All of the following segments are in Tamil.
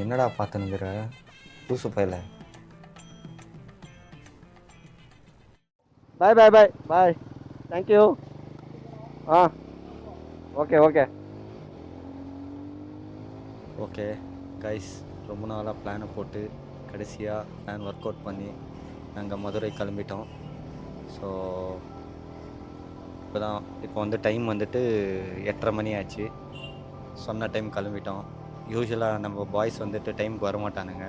என்னடா பார்த்துனுங்கிற லூசு பையல. பாய் பாய் பாய் பாய். தேங்க்யூ. ஆ ஓகே ஓகே ஓகே கைஸ், ரொம்ப நாளாக பிளானை போட்டு கடைசியாக பிளான் ஒர்க் அவுட் பண்ணி நாங்கள் மதுரை கிளம்பிட்டோம். ஸோ இப்போ வந்து டைம் வந்துட்டு 8:30 மணி ஆச்சு. சொன்ன டைம் கிளம்பிட்டோம். யூஸ்வலாக நம்ம பாய்ஸ் வந்துட்டு டைமுக்கு வரமாட்டானுங்க.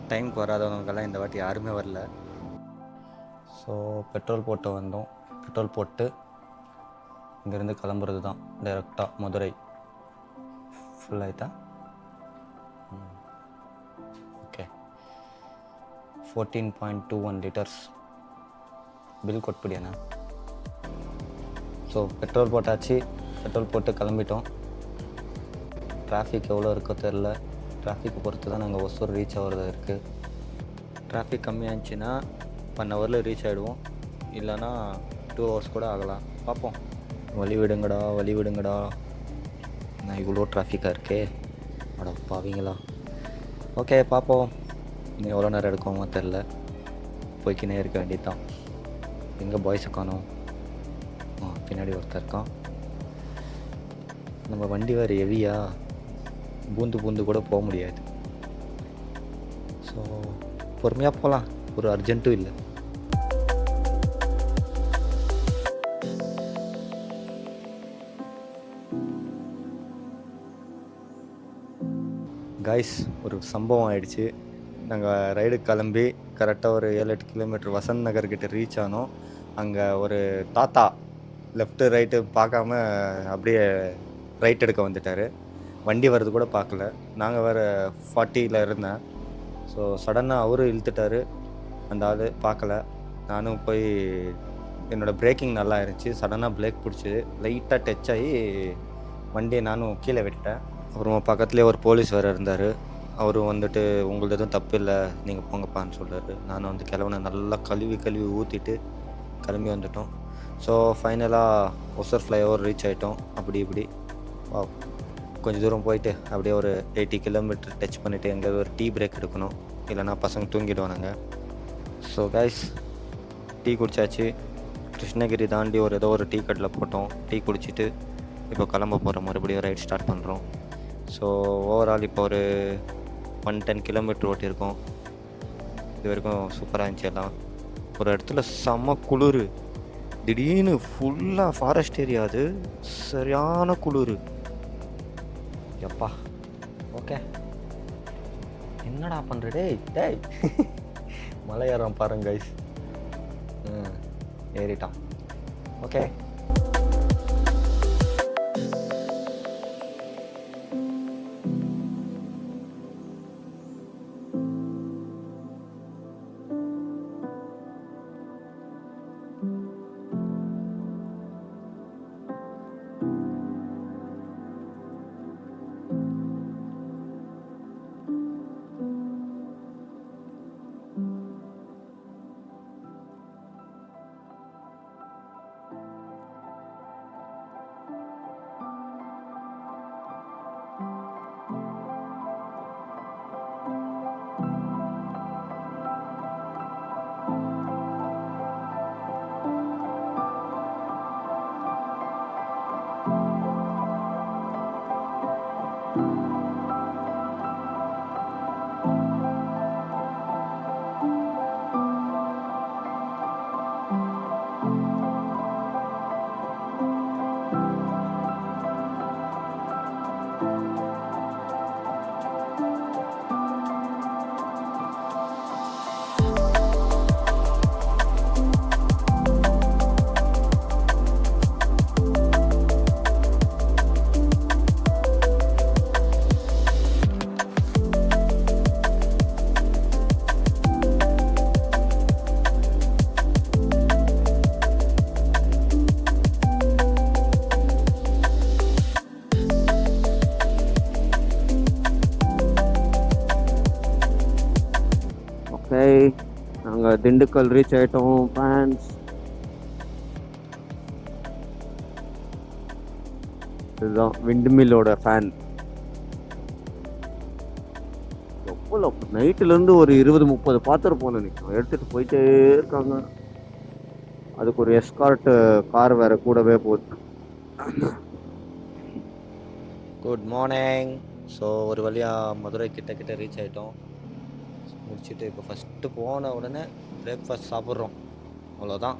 டைமுக்கு வராதவங்கெல்லாம் இந்த வாட்டி யாருமே வரல. ஸோ பெட்ரோல் போட்டு வந்தோம். பெட்ரோல் போட்டு இங்கேருந்து கிளம்புறது தான் டைரெக்டாக மதுரை. ஃபுல் ஆயிட்டா? ஓகே. 14.21 லிட்டர்ஸ் பில் கொட்பிடியாண்ணா. ஸோ பெட்ரோல் போட்டாச்சு. பெட்ரோல் போட்டு கிளம்பிட்டோம். டிராஃபிக் எவ்வளோ இருக்கோ தெரில. டிராஃபிக்கை பொறுத்து தான் நாங்கள் ஒசூர் ரீச் ஆகிறது இருக்குது. டிராஃபிக் கம்மியாகிடுச்சின்னா 1 ஹவரில் ரீச் ஆகிடுவோம். இல்லைனா 2 ஹவர்ஸ் கூட ஆகலாம். பார்ப்போம். வழி விடுங்கடா, வழி விடுங்கடா. நான் இவ்வளோ டிராஃபிக்காக இருக்கே, அட பாவீங்களா. ஓகே பார்ப்போம். இன்னும் எவ்வளோ நேரம் எடுக்குமோ தெரில. போய்க்கினே இருக்க வேண்டியது தான். எங்கே பாய்ஸை காணோம்? பின்னாடி ஒருத்தர் இருக்கான். நம்ம வண்டி வேறு ஹெவியா, பூந்து கூட போக முடியாது. ஸோ பொறுமையாக போகலாம், ஒரு அர்ஜென்ட்டும் இல்லை. கைஸ், ஒரு சம்பவம் ஆயிடுச்சு. நாங்கள் ரைடு கிளம்பி கரெக்டாக ஒரு 7-8 கிலோமீட்டர் வசந்த் நகர்கிட்ட ரீச் ஆனோம். அங்கே ஒரு தாத்தா லெஃப்ட்டு ரைட்டு பார்க்காம அப்படியே ரைட் எடுக்க வந்துட்டார். வண்டி வர்றது கூட பார்க்கல. நாங்கள் வேறு 40ல் இருந்தேன். ஸோ சடனாக அவரும் இழுத்துட்டார். அந்த ஆள் பார்க்கல. நானும் போய் என்னோடய பிரேக்கிங் நல்லா இருந்துச்சு. சடனாக பிரேக் பிடிச்சி லைட்டாக டச் ஆகி வண்டியை நானும் கீழே விட்டுட்டேன். அப்புறமா பக்கத்துலேயே ஒரு போலீஸ் வேறு இருந்தார். அவரும் வந்துட்டு உங்களுக்கு எதுவும் தப்பு இல்லை, நீங்கள் போங்கப்பான்னு சொல்கிறாரு. நானும் வந்து கிளம்புன நல்லா கழுவி ஊற்றிட்டு கிளம்பி வந்துட்டோம். ஸோ ஃபைனலாக ஒசூர் ஃப்ளைஓவர் ரீச் ஆகிட்டோம். அப்படி இப்படி கொஞ்சம் தூரம் போயிட்டு அப்படியே ஒரு 80 கிலோமீட்டர் டச் பண்ணிவிட்டு எங்கே ஒரு டீ பிரேக் எடுக்கணும், இல்லைனா பசங்க தூங்கிடுவானுங்க. ஸோ கைஸ், டீ குடித்தாச்சு. கிருஷ்ணகிரி தாண்டி ஏதோ ஒரு டீ கடையில் போட்டோம். டீ குடிச்சிட்டு இப்போ கிளம்ப போகிறோம். மறுபடியும் ரைட் ஸ்டார்ட் பண்ணுறோம். ஸோ ஓவரால் இப்போ ஒரு 110 கிலோமீட்டர் ஓட்டியிருக்கோம். இது வரைக்கும் சூப்பராக இருந்துச்சு. எல்லாம் ஒரு இடத்துல செம்ம குளிர். திடீர்னு ஃபுல்லாக ஃபாரஸ்ட் ஏரியா, அது சரியான குளிர். எப்பா ஓகே, என்னடா பண்ணுற டேய் மலை ஏறான் பாருங்க கைஸ். ஏறிட்டான். ஓகே. நாங்கள் திண்டுக்கல் ரீச் ஆகிட்டோம் ஃப்ரெண்ட்ஸ். இதுதான் விண்ட்மில்லோட ஃபேன். எவ்வளோ நைட்டுலேருந்து ஒரு 20-30 பார்த்துருப்போம் நினைக்கிறோம். எடுத்துகிட்டு போயிட்டே இருக்காங்க. அதுக்கு ஒரு எஸ்கார்ட் கார் வேற கூடவே போகுது. Good morning. ஸோ ஒரு வழியாக மதுரை கிட்ட ரீச் ஆகிட்டோம். முடிச்சுட்டு இப்போ ஃபஸ்ட்டு போன உடனே பிரேக்ஃபாஸ்ட் சாப்பிட்றோம், அவ்வளோதான்.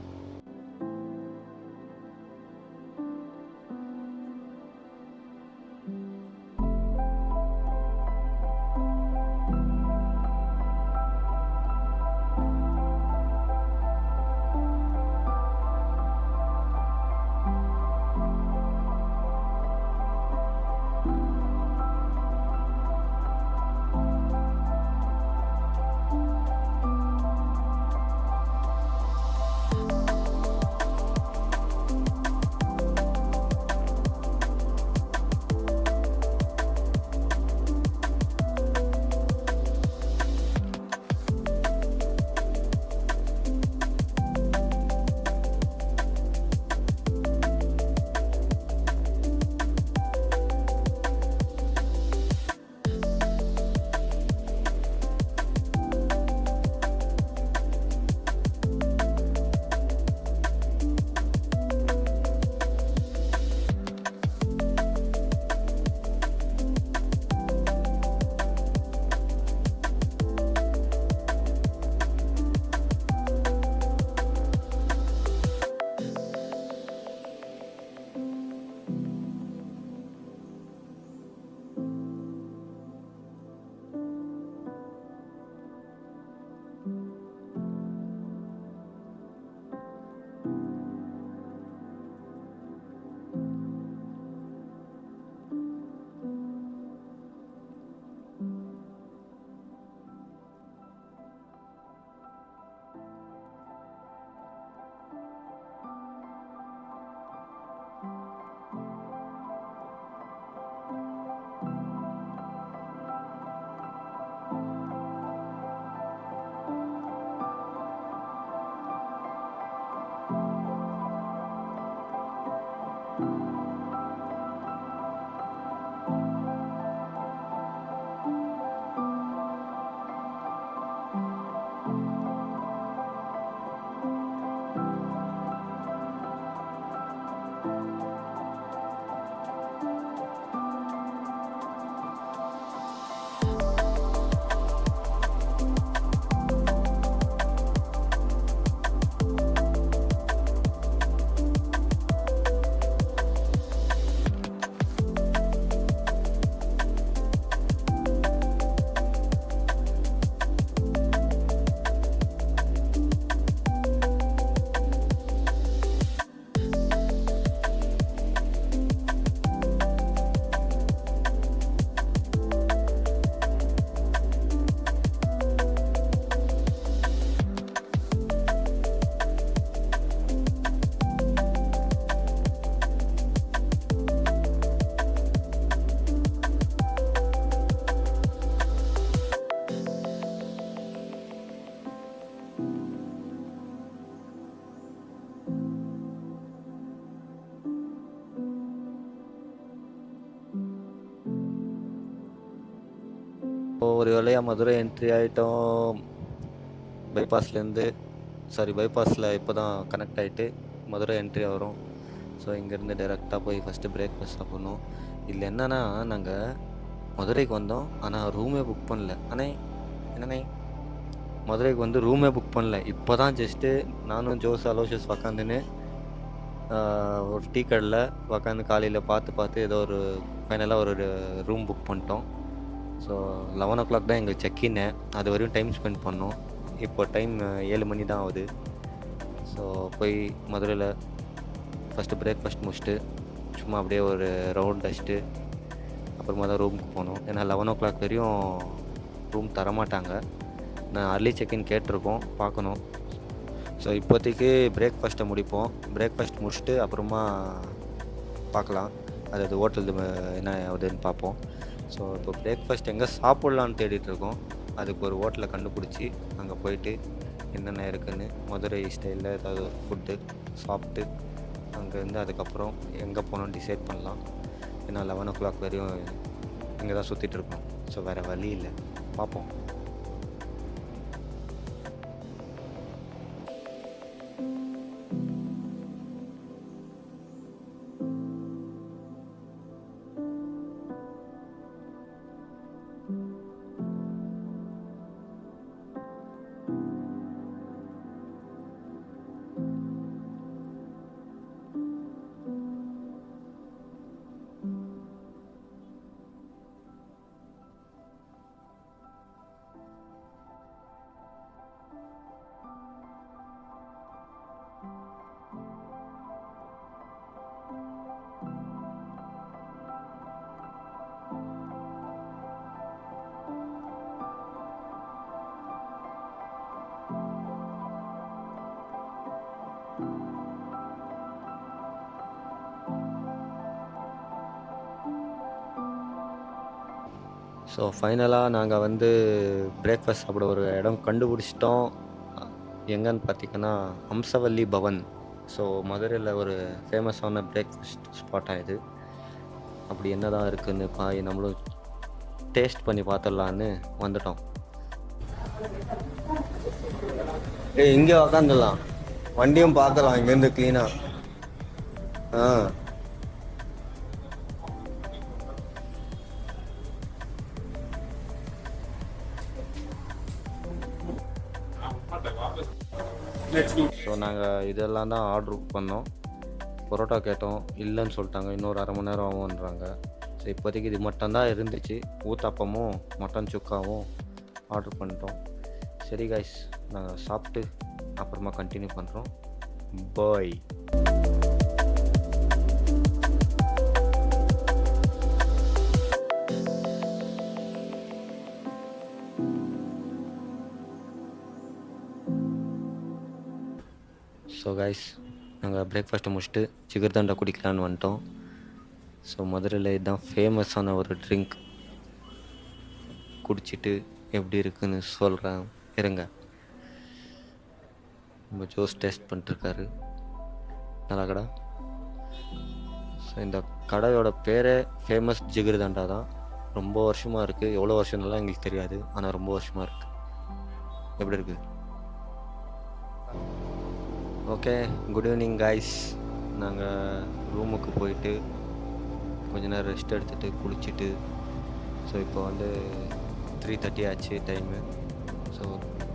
ஒரு வழியாக மதுரை என்ட்ரி ஆகிட்டோம். பைபாஸ்லேருந்து பைபாஸில் இப்போ தான் கனெக்ட் ஆகிட்டு மதுரை என்ட்ரி ஆகிறோம். ஸோ இங்கேருந்து டைரெக்டாக போய் ஃபஸ்ட்டு பிரேக்ஃபாஸ்ட் சாப்பிட்ணும். இதில் என்னென்னா, நாங்கள் மதுரைக்கு வந்தோம், ஆனால் ரூமே புக் பண்ணல. என்னண்ணே மதுரைக்கு வந்து ரூமே புக் பண்ணல. இப்போ தான் ஜஸ்ட்டு நானும் ஜோஸ் அலோஷியஸ் உக்காந்துன்னு ஒரு டீ கடையில் உக்காந்து காலையில் பார்த்து ஏதோ ஒரு ஃபைனலாக ஒரு ரூம் புக் பண்ணிட்டோம். ஸோ 11 o'clock தான் எங்களுக்கு செக்இன்னு. அது வரையும் டைம் ஸ்பெண்ட் பண்ணோம். இப்போ டைம் 7 மணி தான் ஆகுது. ஸோ போய் மதுரையில் ஃபஸ்ட்டு பிரேக்ஃபாஸ்ட் முடிச்சுட்டு சும்மா அப்படியே ஒரு ரவுண்ட் அடிச்சுட்டு அப்புறமா தான் ரூமுக்கு போனோம். ஏன்னா 11 o'clock வரையும் ரூம் தரமாட்டாங்க. நான் அர்லி செக்இன் கேட்டிருக்கோம், பார்க்கணும். ஸோ இப்போதைக்கு பிரேக்ஃபாஸ்ட்டை முடிப்போம். பிரேக்ஃபாஸ்ட் முடிச்சுட்டு அப்புறமா பார்க்கலாம், அதாவது ஹோட்டல் என்ன ஆகுதுன்னு பார்ப்போம். ஸோ இப்போ பிரேக்ஃபாஸ்ட் எங்கே சாப்பிட்லான்னு தேடிட்டுருக்கோம். அதுக்கு ஒரு ஹோட்டலை கண்டுபிடிச்சி அங்கே போயிட்டு என்னென்ன இருக்குதுன்னு மதுரை ஸ்டைலில் ஏதாவது ஒரு ஃபுட்டு சாப்பிட்டு அங்கேருந்து அதுக்கப்புறம் எங்கே போகணுன்னு டிசைட் பண்ணலாம். ஏன்னா 11 o'clock வரையும் இங்கே தான் சுற்றிட்டுருக்கோம். ஸோ வேறு வழி இல்லை, பார்ப்போம். ஸோ ஃபைனலாக நாங்கள் வந்து பிரேக்ஃபாஸ்ட் சாப்பிட ஒரு இடம் கண்டுபிடிச்சிட்டோம். எங்கன்னு பார்த்தீங்கன்னா ஹம்சவல்லி பவன். ஸோ மதுரையில் ஒரு ஃபேமஸான பிரேக்ஃபாஸ்ட் ஸ்பாட்டாக இது. அப்படி என்னதான் இருக்குன்னு நம்மளும் டேஸ்ட் பண்ணி பார்த்துடலான்னு வந்துட்டோம். இங்கே உக்காந்துடலாம், வண்டியும் பார்க்கலாம் இங்கேருந்து க்ளீனாக. ஆ ஸோ நாங்கள் இதெல்லாம் தான் ஆர்டர் பண்ணோம். பரோட்டா கேட்டோம், இல்லைன்னு சொல்லிட்டாங்க, இன்னொரு அரை மணி நேரம் ஆகும்ன்றாங்க. ஸோ இப்போதைக்கு இது மட்டும்தான் இருந்துச்சு. ஊத்தாப்பமும் மட்டன் சுக்காவும் ஆர்டர் பண்ணிட்டோம். சரி கைஸ், நாங்கள் சாப்பிட்டு அப்புறமா கண்டினியூ பண்ணுறோம். பாய். ஸோ கைஸ், நாங்கள் பிரேக்ஃபாஸ்ட்டை முடிச்சுட்டு ஜிகர்தண்டா குடிக்கலான்னு வந்துட்டோம். ஸோ மதுரையில் இதுதான் ஃபேமஸான ஒரு ட்ரிங்க். குடிச்சிட்டு எப்படி இருக்குன்னு சொல்கிறேன் இருங்க. நம்ம ஜோஸ் டேஸ்ட் பண்ணிட்டுருக்காரு. நல்லா கடை. ஸோ இந்த கடையோட பேரே ஃபேமஸ் ஜிகர்தண்டா தான். ரொம்ப வருஷமாக இருக்குது. எவ்வளோ வருஷம்லாம் எங்களுக்கு தெரியாது, ஆனால் ரொம்ப வருஷமாக இருக்குது. எப்படி இருக்குது? Okay, good evening guys. நாங்கள் ரூமுக்கு போயிட்டு கொஞ்ச நேரம் ரெஸ்ட் எடுத்துகிட்டு குளிச்சுட்டு, ஸோ இப்போ வந்து 3:30 ஆச்சு டைமு. ஸோ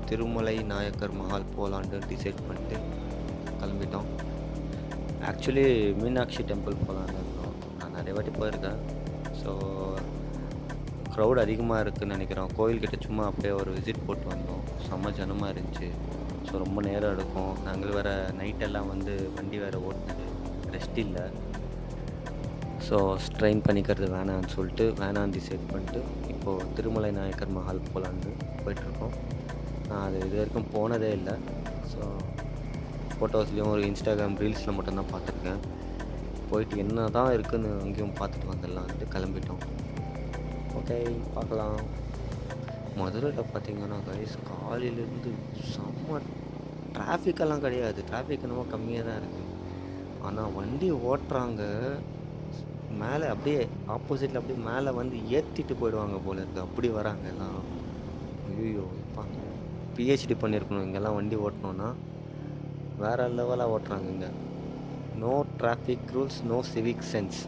திருமலை நாயக்கர் மஹால் போகலான்ட்டு டிசைட் பண்ணிட்டு கிளம்பிட்டோம். ஆக்சுவலி மீனாட்சி டெம்பிள் போகலான்னு இருந்தோம். நான் நிறைய வாட்டி போயிருக்கேன். ஸோ க்ரௌட் அதிகமாக இருக்குதுன்னு நினைக்கிறோம். கோயில்கிட்ட சும்மா அப்படியே ஒரு விசிட் போட்டு வந்தோம். செம்ம ஜனமாக இருந்துச்சு. ஸோ ரொம்ப நேரம் எடுக்கும். நாங்கள் வேறு நைட்டெல்லாம் வந்து வண்டி வேறு ஓட்டினது, ரெஸ்ட் இல்லை. ஸோ ஸ்ட்ரெயின் பண்ணிக்கிறது வேணான்னு சொல்லிட்டு வேணான்னு டிசைட் பண்ணிட்டு இப்போது திருமலை நாயக்கர் மஹால் போகலான்னு போயிட்டுருக்கோம். நான் அது இது வரைக்கும் போனதே இல்லை. ஸோ ஃபோட்டோஸ்லேயும் ஒரு இன்ஸ்டாகிராம் ரீல்ஸில் மட்டும்தான் பார்த்துருக்கேன். போயிட்டு என்ன தான் இருக்குதுன்னு அங்கேயும் பார்த்துட்டு வந்துடலான்ட்டு கிளம்பிட்டோம். ஓகே, பார்க்கலாம். மதுரையில் பார்த்தீங்கன்னா கைஸ், காலையிலேருந்து செம்ம டிராஃபிக்கெல்லாம் கிடையாது. டிராஃபிக் என்னமோ கம்மியாக தான் இருக்குது. ஆனால் வண்டி ஓட்டுறாங்க மேலே, அப்படியே ஆப்போசிட்டில் அப்படியே மேலே வந்து ஏற்றிட்டு போயிடுவாங்க போல இருக்குது. அப்படி வராங்க எல்லாம். ஐயோ எப்பா, பிஹெச்டி பண்ணியிருக்கணும் இங்கெல்லாம் வண்டி ஓட்டணுன்னா. வேறு லெவலாக ஓட்டுறாங்க இங்கே. No traffic rules, no civic sense.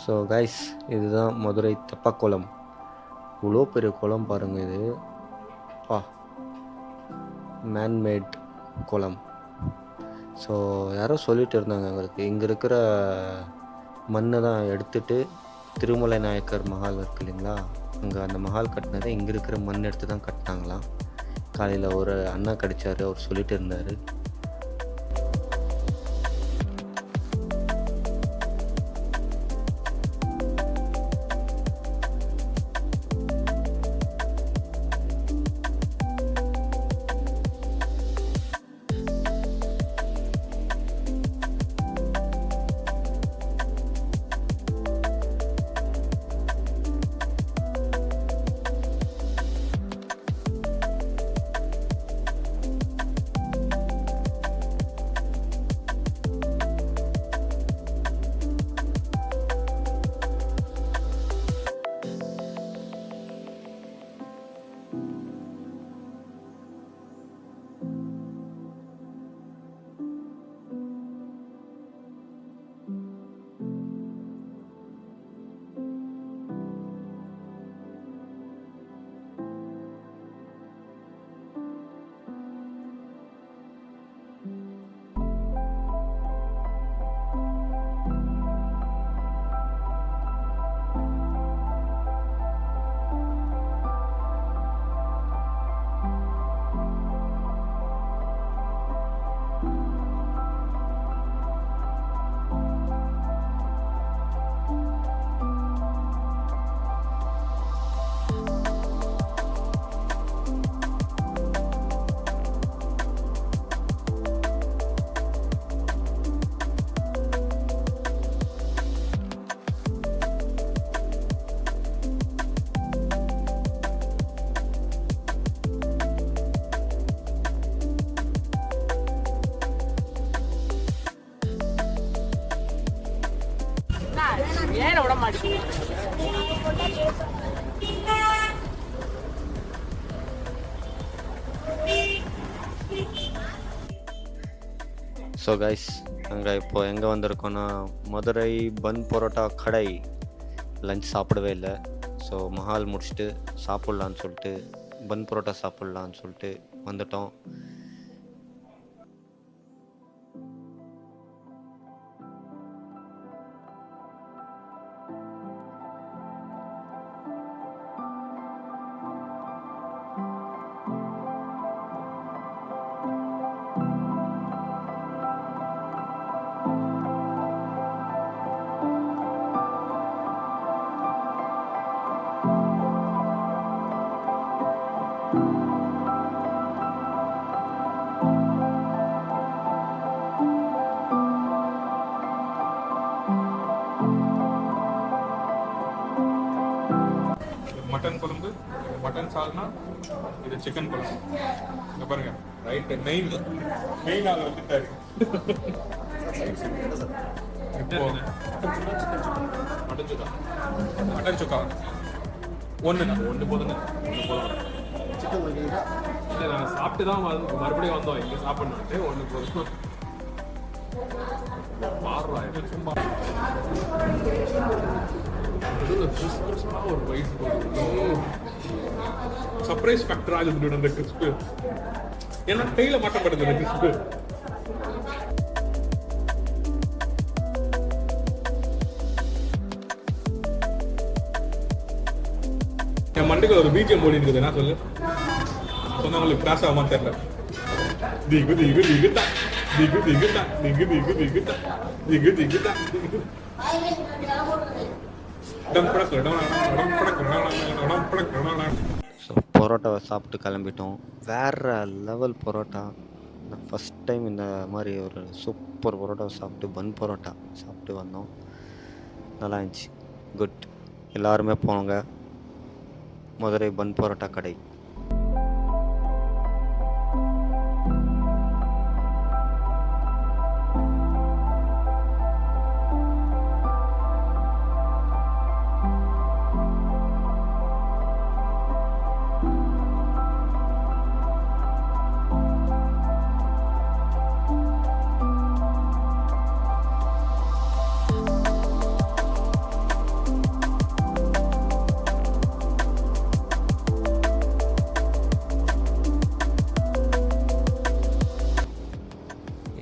So guys, இதுதான் மதுரை தெப்பக்குளம். இவ்வளோ பெரிய குளம் பாருங்கள் இது. மேன்மேட் குளம். ஸோ யாரோ சொல்லிட்டு இருந்தாங்க எங்களுக்கு, இங்கே இருக்கிற மண்ணை தான் எடுத்துகிட்டு திருமலை நாயக்கர் மஹால் இருக்கு இல்லைங்களா, அங்கே அந்த மஹால் கட்டினதை இங்கே இருக்கிற மண் எடுத்து தான் கட்டினாங்களாம். காலையில் ஒரு அண்ணா கிடைச்சார், அவர் சொல்லிட்டு இருந்தார். ஸோ கைஸ், நாங்கள் இப்போ எங்கே வந்திருக்கோன்னா மதுரை பன் பரோட்டா கடை. லஞ்ச் சாப்பிடவே இல்லை. ஸோ மஹால் முடிச்சுட்டு சாப்பிட்லான்னு சொல்லிட்டு பன் பரோட்டா சாப்பிட்லான்னு சொல்லிட்டு வந்துட்டோம். மட்டன் குழம்பு, மட்டன் சால்னா, இது சிக்கன் குழம்பு. இங்க பாருங்க, ரைட் மெயின் ஆள் வந்துட்டாரு. இப்போ மட்டன் சுக்கா ஒன்று போதுங்க. இல்லை, நாங்கள் சாப்பிட்டு தான் மறுபடியும் வந்தோம் இங்கே சாப்பிடணுன்ட்டு. ஒன்று போதும். மாறுறா சும்மா ஒரு வயசு சர்ப்ரைஸ் ஃபேக்டர் ஆகுது அந்த கிறிஸ்பு. ஏன்னா கையில மாட்டப்படுது அந்த கிறிஸ்பு. என் மண்டைக்கு ஒரு பிஜிஎம் ஓடி இருக்குது. என்ன சொல்லு சொன்னவங்களுக்கு கிராஸ் ஆகாம தெரியல. திகு திகு திகுதா திகு திகுதா திகு திகு திகுதா திகு திகுதா ஸோ பரோட்டாவை சாப்பிட்டு கிளம்பிட்டோம். வேறு லெவல் பரோட்டா. நான் ஃபஸ்ட் டைம் இந்த மாதிரி ஒரு சூப்பர் பரோட்டாவை சாப்பிட்டு பன் பரோட்டா சாப்பிட்டு வந்தோம். நல்லா இருந்துச்சு. குட். எல்லாருமே போனோங்க மதுரை பன் பரோட்டா கடை.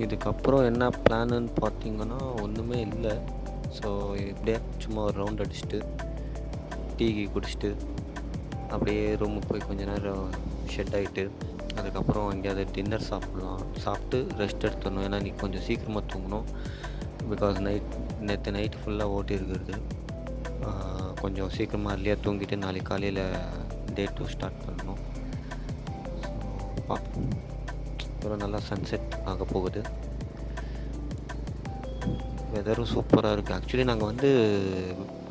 இதுக்கப்புறம் என்ன பிளானுன்னு பார்த்தீங்கன்னா ஒன்றுமே இல்லை. ஸோ இப்படியே சும்மா ஒரு ரவுண்ட் அடிச்சுட்டு டீ குடிச்சிட்டு அப்படியே ரூமுக்கு போய் கொஞ்ச நேரம் ஷெட் ஆகிட்டு அதுக்கப்புறம் எங்கேயாவது டின்னர் சாப்பிட்லாம். சாப்பிட்டு ரெஸ்ட் எடுத்துடணும். ஏன்னா இன்றைக்கி கொஞ்சம் சீக்கிரமாக தூங்கணும். பிகாஸ் நேற்று நைட்டு ஃபுல்லாக ஓட்டி இருக்கிறது. கொஞ்சம் சீக்கிரமாக இல்லையா தூங்கிட்டு நாளைக்கு காலையில் டே 2 ஸ்டார்ட் பண்ணணும். பார்ப்போம். ஒரு நல்லா சன்செட் ஆக போகுது. வெதரும் சூப்பராக இருக்குது. ஆக்சுவலி நாங்கள் வந்து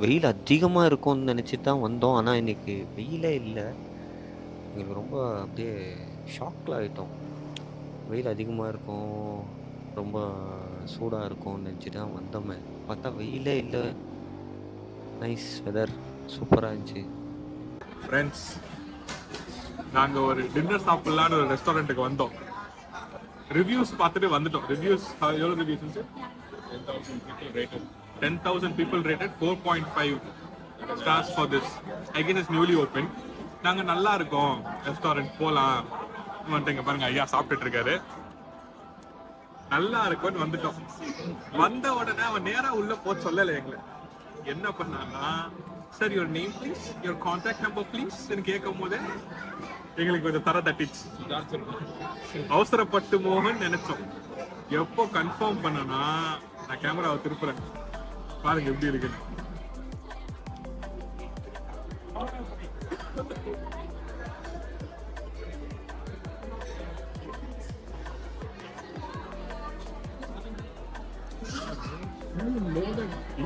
வெயில் அதிகமாக இருக்கும்னு நினச்சிட்டு தான் வந்தோம். ஆனால் இன்றைக்கி வெயிலே இல்லை. எங்களுக்கு ரொம்ப அப்படியே ஷாக்கில் ஆகிட்டோம். வெயில் அதிகமாக இருக்கும், ரொம்ப சூடாக இருக்கும்னு நினச்சிட்டு தான் வந்தோமே. பார்த்தா வெயிலே இல்லை. நைஸ் வெதர், சூப்பராக இருந்துச்சு. ஃப்ரெண்ட்ஸ், நாங்கள் ஒரு டின்னர் சாப்பிட்லான்னு ஒரு ரெஸ்டாரண்ட்டுக்கு வந்தோம். ரிவ்யூஸ் பார்த்துட்டு வந்துட்டோம். ரிவ்யூஸ் எவ்வளோ ரிவ்யூஸ் இருந்துச்சு? 10,000 people rated 4.5 stars for this. I guess it's newly open. நாங்கள் நல்லா இருக்கோம் ரெஸ்டாரண்ட் போகலாம் வந்துட்டு பாருங்க. ஐயா சாப்பிட்டுட்டு இருக்காரு. நல்லா இருக்கும்னு வந்துட்டோம். வந்த உடனே அவன் நேராக உள்ள போக சொல்லலை எங்களை. என்ன பண்ணான்னா, sir your name please, your contact number please கேட்கும் போதே எங்களுக்கு கொஞ்சம் தர தட்டிச்சு. அவசரப்பட்டு மோகன் நினைச்சோம். எப்போ கன்ஃபார்ம் பண்ணனா நான் கேமராவை திருப்புறேன். பாருங்க எப்படி இருக்கு.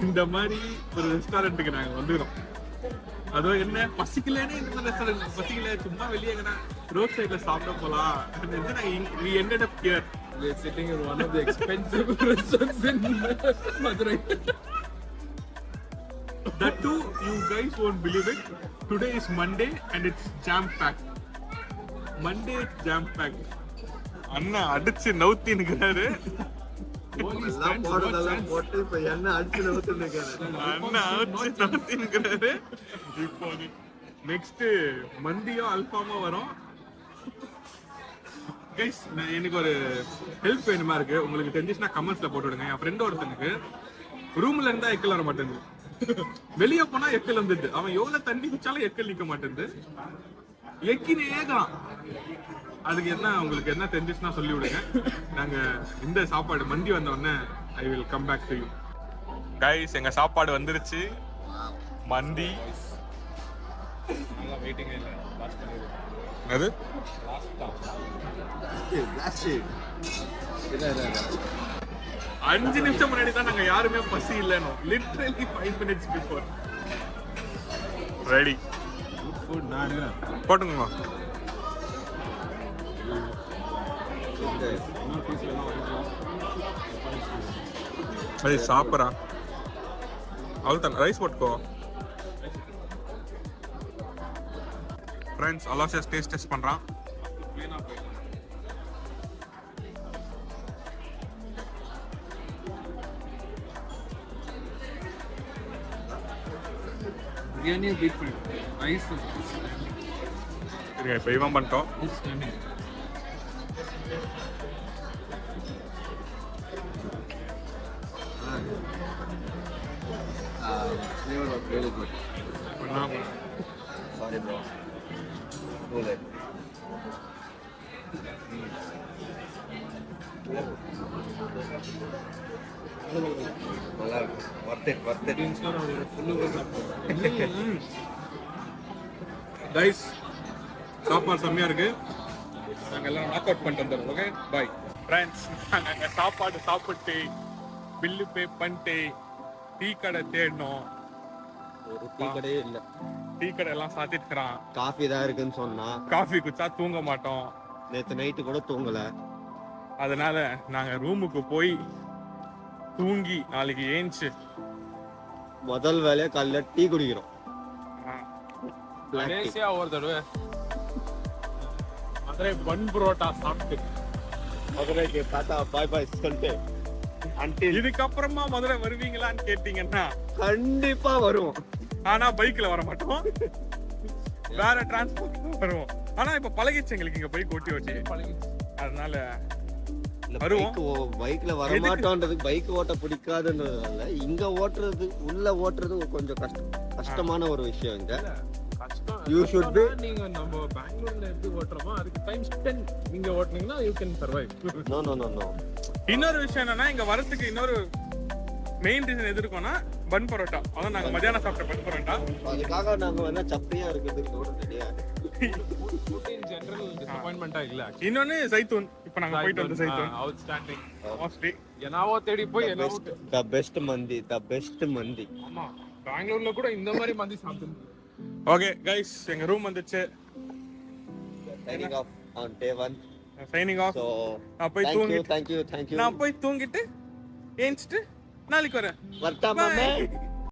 இந்த மாதிரி ஒரு ரெஸ்டாரண்ட்டுக்கு நாங்க வந்துக்கிறோம். அதுவும் என்ன பசிக்கலன்னு இந்த ரெஸ்டாரண்ட் பசிக்கல, சும்மா வெளியே ரோட் சைட்ல சாப்பிட போலாம். We ended up here. We are sitting in one of the expensive restaurants in Madurai. That too, you guys won't believe it. Today is Monday and it's jam packed. Monday it's jam packed. அண்ணா அடிச்சு நவுத்தி நிக்கிறாரு. எல்லாம் போடுறதெல்லாம் போட்டு இப்ப என்ன அடிச்சு நவுத்துன்னுக்கிறாரு. இப்போ நெக்ஸ்ட் மந்தியும் அல்ஃபாமோ வரும். கைஸ் எனக்கு ஒரு ஹெல்ப் வேணுமா இருக்கு, உங்களுக்கு தெரிஞ்சுச்சுன்னா கமெண்ட்ஸ்ல போட்டு விடுங்க. என் ஃப்ரெண்ட் ஒருத்தனுக்கு ரூம்ல இருந்தா எக்கல் வர மாட்டேங்குது, வெளியே போனா எக்கல் வந்துடுது. அவன் எவ்வளவு தண்ணி குடிச்சாலும் எக்கல் நிக்க மாட்டேங்குது, எக்கினே ஏகலாம். அதுக்கு என்ன உங்களுக்கு என்ன தெரிஞ்சுச்சுன்னா சொல்லி விடுங்க. நாங்க இந்த சாப்பாடு மந்தி வந்த உடனே I will come back to you. Guys எங்க சாப்பாடு வந்துருச்சு, மந்தி. வெயிட்டிங் இல்ல, லாஸ்ட் பண்ணிடுங்க. அது 5 நிமிஷம் முன்னாடி தான் நாங்க யாருமே பசி இல்லைன்னு, லிட்டரலி 5 minutes பிஃபோர். ரெடி போட்டுங்க. அது சாப்பிட்றா அவ்வளோதான். ரைஸ் போட்டுக்கோ ஃப்ரெண்ட்ஸ். அலாசியஸ் டேஸ்ட் பண்றான். பிரியாணியை பீட் பண்ணி ரைஸ் இப்போ இவன் பண்ணிட்டோம். really good. Sorry bro. Cool it. நல்லா இருக்கு. worth it. கைஸ் சாப்பாடு செம்மையா இருக்கு. நாங்க எல்லாம் நாக் அவுட் பண்ணிட்டு வந்துடுறோம். Okay bye friends. நாங்க சாப்பாடு சாப்பிட்டு பில்லு பே பண்ணிட்டு டீ கடை தேடணும். ஒரு டீ கடையே இல்ல. டீ கடை எல்லாம் சாத்திட்டுக்கிறான். காஃபி தான் இருக்குன்னு சொன்னா, காஃபி குடிச்சா தூங்க மாட்டோம். நேத்து நைட்டு கூட தூங்கல. அதனால நாங்க ரூமுக்கு போய் தூங்கி நாளைக்கு ஏஞ்சி முதல் வேலையா காலைல டீ குடிக்கிறோம். கடைசியா ஒரு தடவை மதுரை பன் புரோட்டா சாப்பிட்டு மதுரைக்கு தாத்தா பாய் பாய் சொல்லிட்டு இதுக்கப்புறமா மதுரை வருவீங்களான்னு கேட்டீங்கன்னா கண்டிப்பா வருவோம். ஆனா பைக்ல வர மாட்டோம், வேற டிரான்ஸ்போர்ட் வருவோம். ஆனா இப்ப பழகிச்சு எங்களுக்கு இங்க பைக் ஓட்டி ஓட்டி பழகிச்சு. அதனால வருவோம். பைக்ல வர மாட்டோம்ன்றதுக்கு பைக் ஓட்ட பிடிக்காதுன்றதுனால இங்க ஓட்டுறது, உள்ள ஓட்டுறது கொஞ்சம் கஷ்டமான ஒரு விஷயம். இங்க You should be. நீங்க நம்ம பெங்களூர்ல எப்படி ஓட்றோமோ அதுக்கு டைம் ஸ்பெண்ட் நீங்க ஓட்டுனீங்கன்னா you can survive. No. இன்னொரு விஷயம் என்னன்னா, இங்க வரதுக்கு இன்னொரு மெயின் ரீசன் எது இருக்கும்னா பன் பரோட்டா. அதான் நாங்க மத்தியானம் சாப்பிட்ட பன் பரோட்டா. அதுக்காக நாங்க வந்து சப்பையா இருக்கிறதுக்கு கூட ரெடியா. ஃபுட் இன் ஜெனரல் டிசப்பாயின்ட்மென்ட்டா இல்ல. இன்னொன்னு சைத்தூன். இப்போ நாங்க போயிட்டு வந்த சைத்தூன் அவுட்ஸ்டாண்டிங். மோஸ்ட்லி எனாவோ தேடி போய் எனாவோ the best மந்தி. ஆமா, பெங்களூர்ல கூட இந்த மாதிரி மந்தி சாப்பிட்டோம். ஓகே கைஸ், எங்க ரூம் வந்துச்சு. Signing off on day 1. Signing off. So நான் போய் தூங்கிட்டு thank you. நான் போய் தூங்கிட்டு ஏஞ்சிட்டு நாளைக்கு வரேன். வரட்டா மாமே.